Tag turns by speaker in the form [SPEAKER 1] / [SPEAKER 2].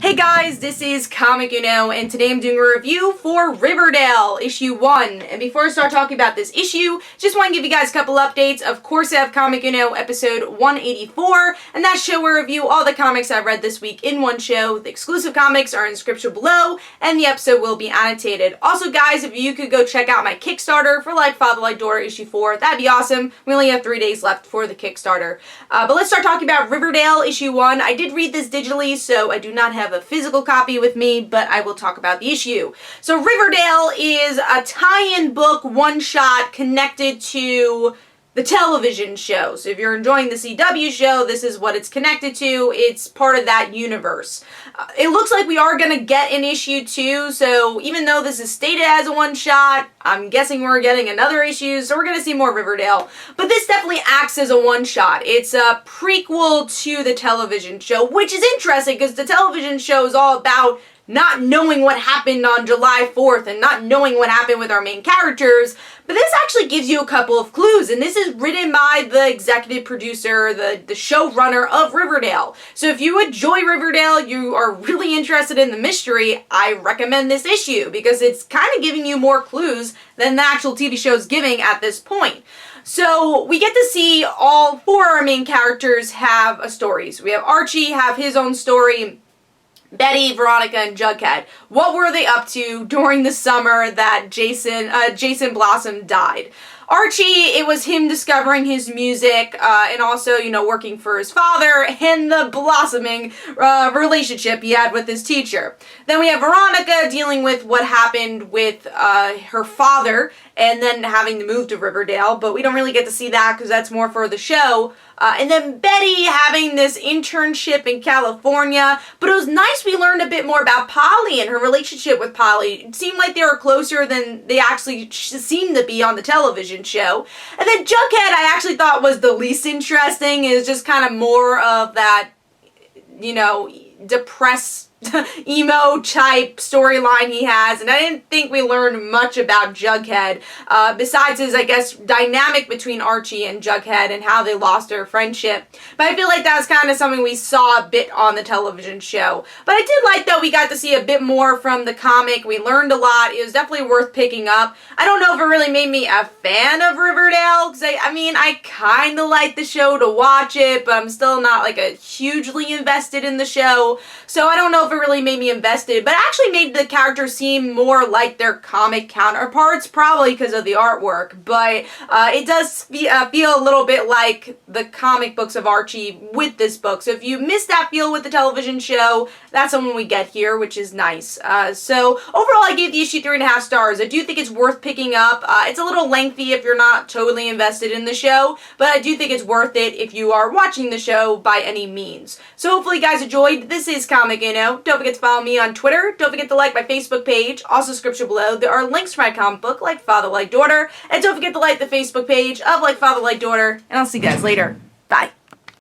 [SPEAKER 1] Hey guys, this is Comic Uno, and today I'm doing a review for Riverdale, issue 1. And before I start talking about this issue, just want to give you guys a couple updates. Of course, I have Comic Uno episode 184, and that show will review all the comics I've read this week in one show. The exclusive comics are in the description below, and the episode will be annotated. Also, guys, if you could go check out my Kickstarter for Like Father, Like Daughter issue 4, that'd be awesome. We only have 3 days left for the Kickstarter. But let's start talking about Riverdale issue 1. I did read this digitally, so I do not have a physical copy with me, but I will talk about the issue. So Riverdale is a tie-in book, one-shot, connected to the television show. So if you're enjoying the CW show, this is what it's connected to. It's part of that universe. It looks like we are going to get an issue 2, so even though this is stated as a one-shot, I'm guessing we're getting another issue, so we're going to see more Riverdale. But this definitely acts as a one-shot. It's a prequel to the television show, which is interesting because the television show is all about not knowing what happened on July 4th and not knowing what happened with our main characters, but this actually gives you a couple of clues, and this is written by the executive producer, the showrunner of Riverdale. So if you enjoy Riverdale, you are really interested in the mystery, I recommend this issue, because it's kind of giving you more clues than the actual TV show is giving at this point. So we get to see all 4 of our main characters have a story. So we have Archie have his own story, Betty, Veronica, and Jughead. What were they up to during the summer that Jason Blossom died? Archie, it was him discovering his music, and also, working for his father, and the blossoming relationship he had with his teacher. Then we have Veronica dealing with what happened with her father, and then having to move to Riverdale, but we don't really get to see that because that's more for the show. And then Betty having this internship in California, but it was nice we learned a bit more about Polly and her relationship with Polly. It seemed like they were closer than they actually seemed to be on the television show. And then Jughead I actually thought was the least interesting. It was just kind of more of that, depressed emo type storyline he has, and I didn't think we learned much about Jughead, besides his, I guess, dynamic between Archie and Jughead and how they lost their friendship. But I feel like that was kind of something we saw a bit on the television show. But I did like that we got to see a bit more from the comic. We learned a lot. It was definitely worth picking up. I don't know if it really made me a fan of Riverdale, because I kind of like the show to watch it, but I'm still not like a hugely invested in the show. So I don't know if it really made me invested, but it actually made the characters seem more like their comic counterparts, probably because of the artwork, but it does feel a little bit like the comic books of Archie with this book. So if you missed that feel with the television show, that's the one we get here, which is nice. So overall, I gave the issue 3.5 stars. I do think it's worth picking up. It's a little lengthy if you're not totally invested in the show, but I do think it's worth it if you are watching the show by any means. So hopefully you guys enjoyed. This is Comic Uno. Don't forget to follow me on Twitter. Don't forget to like my Facebook page. Also, description below, there are links for my comic book, Like Father, Like Daughter. And don't forget to like the Facebook page of Like Father, Like Daughter. And I'll see you guys later. Bye.